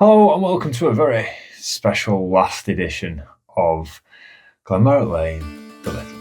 Hello and welcome to a very special last edition of Glenmorach Lane, the Little Build.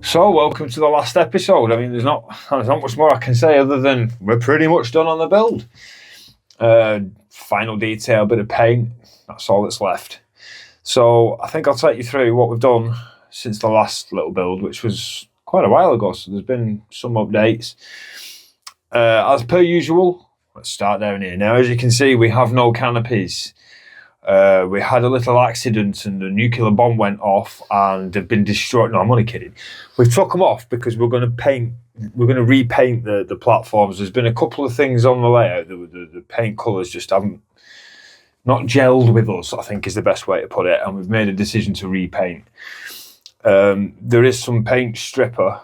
So, welcome to the last episode. I mean, there's not much more I can say other than we're pretty much done on the build. Final detail, bit of paint, that's all that's left. So, I think I'll take you through what we've done since the last little build, which was quite a while ago, so there's been some updates. As per usual, let's start down here. Now, as you can see, we have no canopies. We had a little accident and the nuclear bomb went off and they've been destroyed. No, I'm only kidding. We took them off because we're going to repaint the platforms. There's been a couple of things on the layout. The paint colours just haven't not gelled with us, I think is the best way to put it. And we've made a decision to repaint. There is some paint stripper,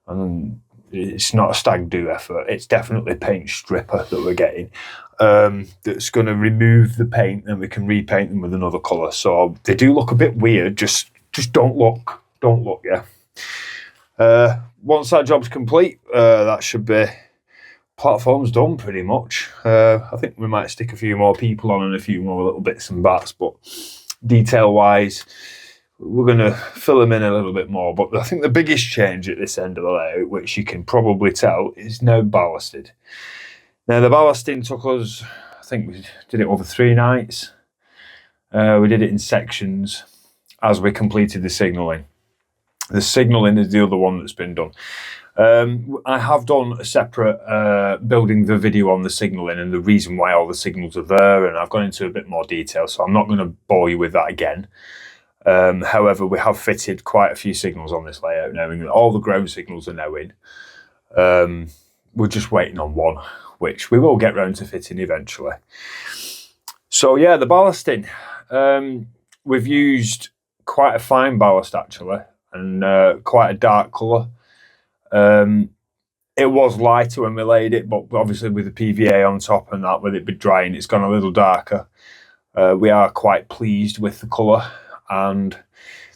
and it's not a stag do effort. It's definitely paint stripper that we're getting. That's going to remove the paint and we can repaint them with another colour. So they do look a bit weird. Just don't look. Yeah. Once that job's complete, that should be platforms done pretty much. I think we might stick a few more people on and a few more little bits and bats, but detail wise, we're going to fill them in a little bit more. But I think the biggest change at this end of the layout, which you can probably tell, is now ballasted. Now, the ballasting took us, I think we did it over 3 nights. We did it in sections as we completed the signalling. The signalling is the other one that's been done. I have done a separate building the video on the signalling and the reason why all the signals are there, and I've gone into a bit more detail, so I'm not going to bore you with that again. However, we have fitted quite a few signals on this layout now, and all the ground signals are now in. We're just waiting on one, which we will get round to fitting eventually. So yeah, the ballasting. We've used quite a fine ballast actually, and quite a dark colour. It was lighter when we laid it, but obviously with the PVA on top and that, with it be drying, it's gone a little darker. We are quite pleased with the colour, and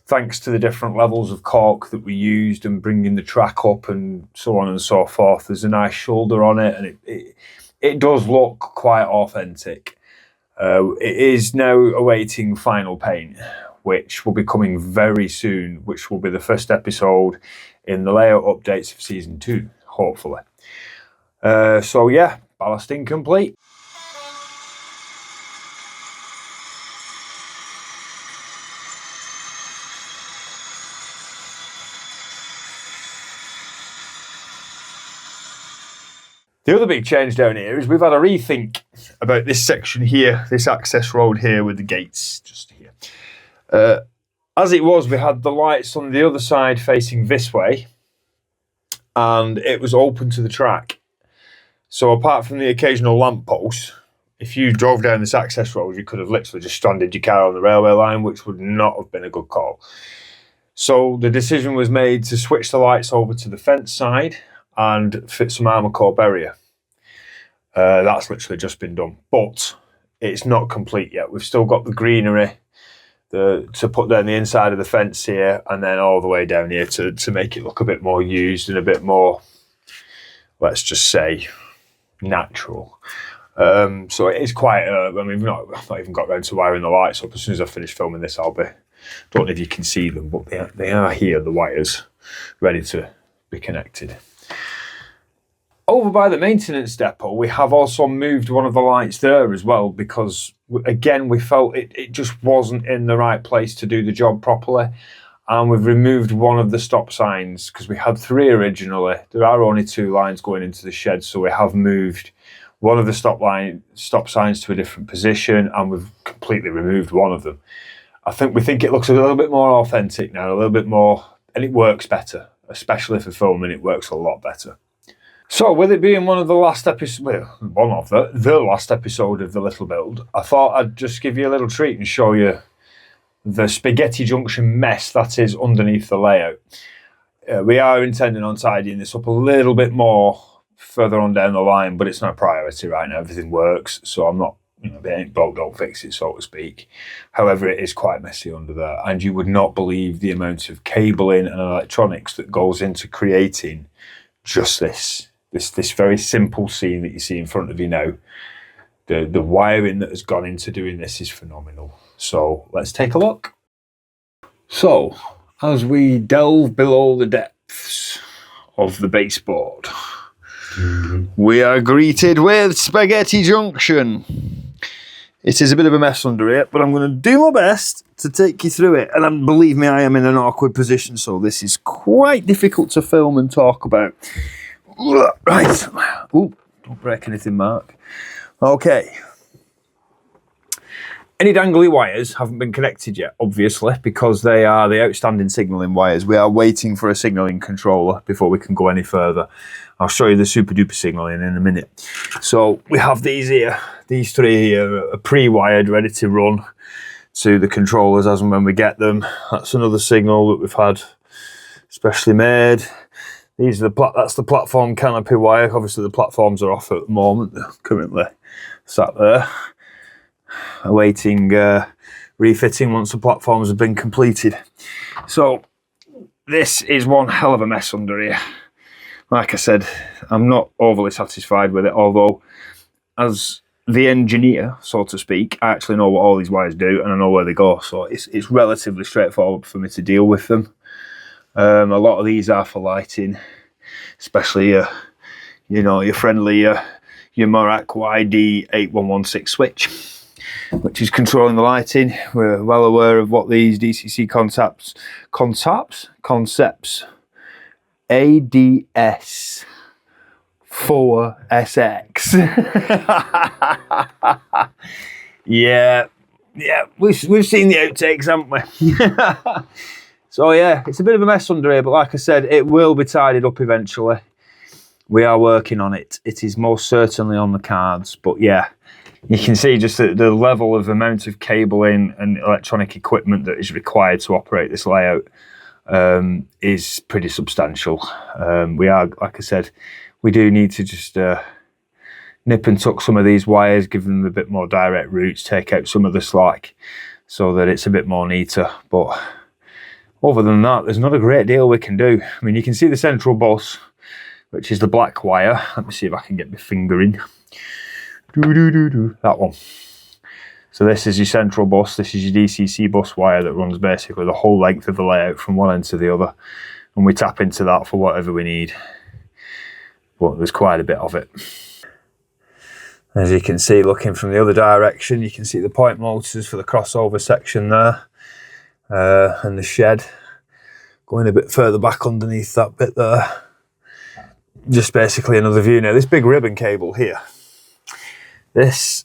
thanks to the different levels of cork that we used and bringing the track up and so on and so forth, there's a nice shoulder on it, and it does look quite authentic. It is now awaiting final paint, which will be coming very soon, which will be the first episode in the layout updates of season 2, hopefully. So yeah, ballasting complete. The other big change down here is we've had a rethink about this section here, this access road here with the gates just here. As it was, we had the lights on the other side facing this way, and it was open to the track. So apart from the occasional lamppost, if you drove down this access road, you could have literally just stranded your car on the railway line, which would not have been a good call. So the decision was made to switch the lights over to the fence side and fit some armour core barrier. That's literally just been done, but it's not complete yet. We've still got the greenery to put down the inside of the fence here, and then all the way down here to make it look a bit more used and a bit more, let's just say, natural. So it is quite, I mean, I've not even got around to wiring the lights up. As soon as I finish filming this, don't know if you can see them, but they are here, the wires, ready to be connected. Over by the maintenance depot, we have also moved one of the lights there as well, because again, we felt it just wasn't in the right place to do the job properly. And we've removed one of the stop signs because we had 3 originally. There are only 2 lines going into the shed, so we have moved one of the stop signs to a different position, and we've completely removed one of them. We think it looks a little bit more authentic now, a little bit more, and it works better, especially for filming. It works a lot better. So, with it being one of the last episodes, well, one of the last episode of the little build, I thought I'd just give you a little treat and show you the spaghetti junction mess that is underneath the layout. We are intending on tidying this up a little bit more further on down the line, but it's not a priority right now. Everything works, so I'm not, if it ain't broke, don't fix it, so to speak. However, it is quite messy under there, and you would not believe the amount of cabling and electronics that goes into creating just this very simple scene that you see in front of you now. The wiring that has gone into doing this is phenomenal. So let's take a look. So, as we delve below the depths of the baseboard, we are greeted with Spaghetti Junction. It is a bit of a mess under it, but I'm going to do my best to take you through it. And believe me, I am in an awkward position, so this is quite difficult to film and talk about. Right. Ooh, don't break anything, Mark. Okay. Any dangly wires haven't been connected yet, obviously, because they are the outstanding signalling wires. We are waiting for a signalling controller before we can go any further. I'll show you the super duper signalling in a minute. So we have these here, these three here are pre-wired, ready to run to the controllers as and when we get them. That's another signal that we've had specially made. These are that's the platform canopy wire. Obviously the platforms are off at the moment. They're currently sat there, awaiting refitting once the platforms have been completed. So this is one hell of a mess under here. Like I said, I'm not overly satisfied with it, although as the engineer, so to speak, I actually know what all these wires do and I know where they go, so it's relatively straightforward for me to deal with them. A lot of these are for lighting, especially your friendly Glenmorach YD8116 switch, which is controlling the lighting. We're well aware of what these DCC concepts ADS 4SX. yeah, we've seen the outtakes, haven't we? So yeah, it's a bit of a mess under here, but like I said, it will be tidied up eventually. We are working on it. It is most certainly on the cards, but yeah, you can see just the level of amount of cabling and electronic equipment that is required to operate this layout is pretty substantial. We are, like I said, we do need to just nip and tuck some of these wires, give them a bit more direct routes, take out some of the slack so that it's a bit more neater. But other than that, there's not a great deal we can do. I mean, you can see the central bus, which is the black wire. Let me see if I can get my finger in. That one. So this is your central bus. This is your DCC bus wire that runs basically the whole length of the layout from one end to the other. And we tap into that for whatever we need. But there's quite a bit of it. As you can see, looking from the other direction, you can see the point motors for the crossover section there. And the shed going a bit further back underneath that bit there. Just basically another view. Now this big ribbon cable here, this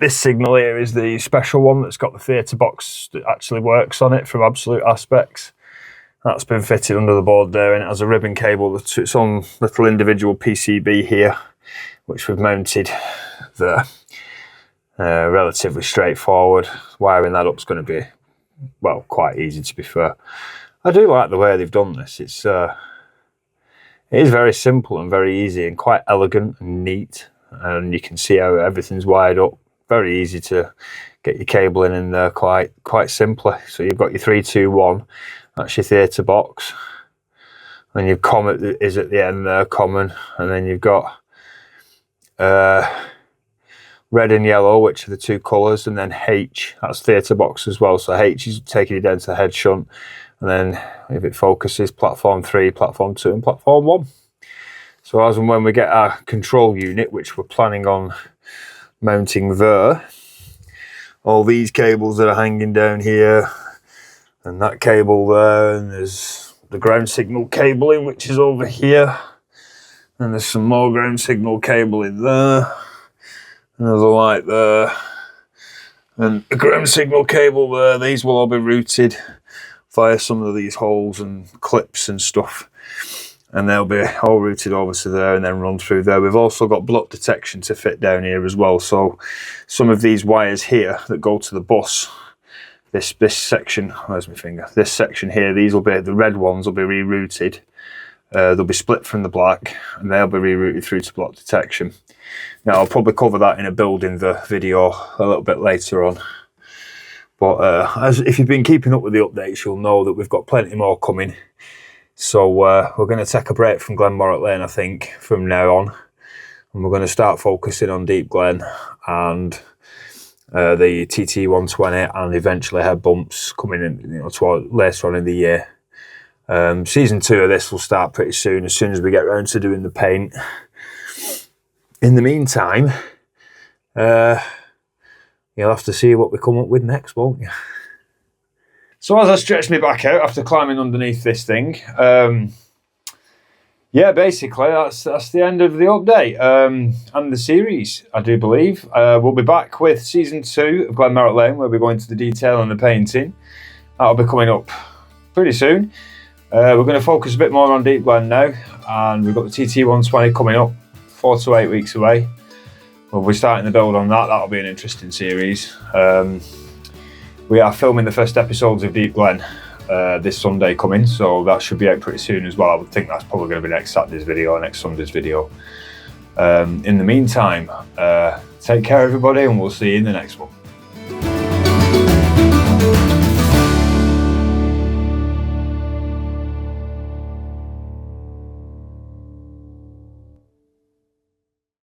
signal here is the special one that's got the theatre box that actually works on it from Absolute Aspects. That's been fitted under the board there, and it has a ribbon cable that's its own little individual PCB here, which we've mounted there. Relatively straightforward. Wiring that up is going to be, well, quite easy, to be fair. I do like the way they've done this. It is very simple and very easy and quite elegant and neat, and you can see how everything's wired up. Very easy to get your cabling in there quite simply. So you've got your 321, that's your theatre box, and your Comet is at the end there, common, and then you've got red and yellow, which are the two colours, and then H, that's theatre box as well. So H is taking you down to the head shunt, and then if it focuses, platform 3, platform 2 and platform 1. So as and when we get our control unit, which we're planning on mounting there, all these cables that are hanging down here, and that cable there, and there's the ground signal cabling, which is over here, and there's some more ground signal cabling there, another light there, and a ground signal cable there. These will all be routed via some of these holes and clips and stuff. and they'll be all routed over to there and then run through there. We've also got block detection to fit down here as well. So some of these wires here that go to the bus, this section, where's my finger? This section here, these will be, the red ones will be rerouted. They'll be split from the black and they'll be rerouted through to block detection. Now I'll probably cover that in a building the video a little bit later on. But if you've been keeping up with the updates, you'll know that we've got plenty more coming. So we're going to take a break from Glenmorach Lane, I think, from now on. And we're going to start focusing on Deep Glen and the TT120 and eventually head bumps coming in, later on in the year. Season 2 of this will start pretty soon as we get around to doing the paint. In the meantime, you'll have to see what we come up with next, won't you? So as I stretch my back out after climbing underneath this thing, yeah, basically that's the end of the update and the series, I do believe. We'll be back with season 2 of Glenmorach Lane, where we're going into the detail and the painting. That'll be coming up pretty soon. We're going to focus a bit more on Deep Glen now, and we've got the TT120 coming up 4 to 8 weeks away. We'll be starting the build on that. That'll be an interesting series. We are filming the first episodes of Deep Glen this Sunday coming, so that should be out pretty soon as well. I would think that's probably going to be next Saturday's video or next Sunday's video. In the meantime, take care everybody, and we'll see you in the next one.